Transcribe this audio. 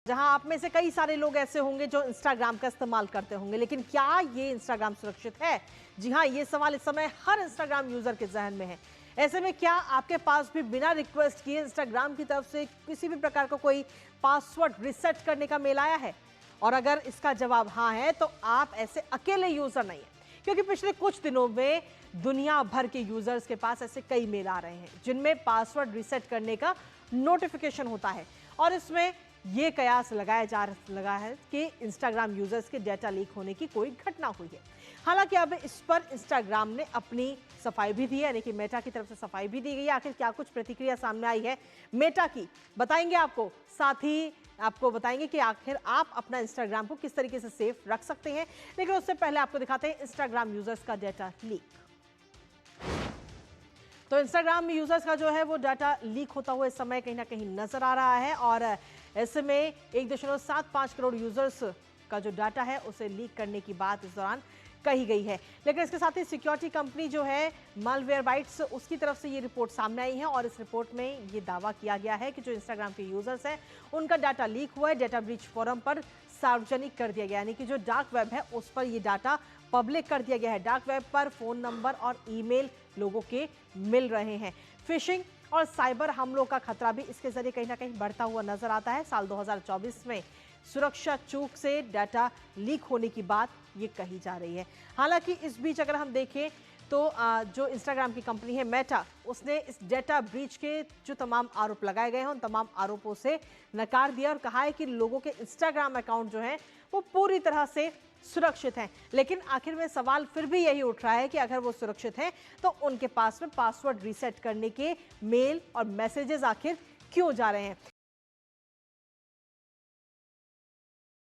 जहां आप में से कई सारे लोग ऐसे होंगे जो इंस्टाग्राम का इस्तेमाल करते होंगे, लेकिन क्या ये इंस्टाग्राम सुरक्षित है? जी हां, ये सवाल इस समय हर इंस्टाग्राम यूजर के जहन में है। ऐसे में क्या आपके पास भी बिना रिक्वेस्ट किए इंस्टाग्राम की तरफ से किसी भी प्रकार का कोई पासवर्ड रिसेट करने का मेल आया है? और अगर इसका जवाब हाँ है तो आप ऐसे अकेले यूजर नहीं है, क्योंकि पिछले कुछ दिनों में दुनिया भर के यूजर्स के पास ऐसे कई मेल आ रहे हैं जिनमें पासवर्ड रिसेट करने का नोटिफिकेशन होता है और इसमें ये कयास लगाया जा लगा है कि इंस्टाग्राम यूजर्स के डेटा लीक होने की कोई घटना हुई है। हालांकि अब इस पर इंस्टाग्राम ने अपनी सफाई भी दी है, यानी कि मेटा की तरफ से सफाई भी दी गई है। आखिर क्या कुछ प्रतिक्रिया सामने आई है मेटा की, बताएंगे आपको। साथ ही आपको बताएंगे कि आखिर आप अपना इंस्टाग्राम को किस तरीके से सेफ रख सकते हैं। लेकिन उससे पहले आपको दिखाते हैं इंस्टाग्राम यूजर्स का डेटा लीक। तो इंस्टाग्राम यूजर्स का जो है वो डाटा लीक होता हुआ इस समय कहीं ना कहीं नजर आ रहा है और ऐसे में 1.75 करोड़ यूजर्स का जो डाटा है उसे लीक करने की बात इस दौरान कही गई है। लेकिन इसके साथ ही सिक्योरिटी कंपनी जो है मालवेयरबाइट्स, उसकी तरफ से ये रिपोर्ट सामने आई है और इस रिपोर्ट में ये दावा किया गया है कि जो इंस्टाग्राम के यूजर्स हैं उनका डाटा लीक हुआ है, डेटा ब्रीच फोरम पर सार्वजनिक कर दिया गया, यानी कि जो डार्क वेब है उस पर ये डाटा पब्लिक कर दिया गया है। डार्क वेब पर फोन नंबर और ईमेल लोगों के मिल रहे हैं। फिशिंग और साइबर हमलों का खतरा भी इसके जरिए कहीं ना कहीं बढ़ता हुआ नजर आता है। साल 2024 में सुरक्षा चूक से डाटा लीक होने की बात ये कही जा रही है। हालांकि इस बीच अगर हम देखें तो जो इंस्टाग्राम की कंपनी है मेटा, उसने इस डेटा ब्रीच के जो तमाम आरोप लगाए गए हैं उन तमाम आरोपों से नकार दिया और कहा है कि लोगों के इंस्टाग्राम अकाउंट जो हैं वो पूरी तरह से सुरक्षित हैं। लेकिन आखिर में सवाल फिर भी यही उठ रहा है कि अगर वो सुरक्षित हैं तो उनके पास में पासवर्ड रीसेट करने के मेल और मैसेजेस आखिर क्यों जा रहे हैं।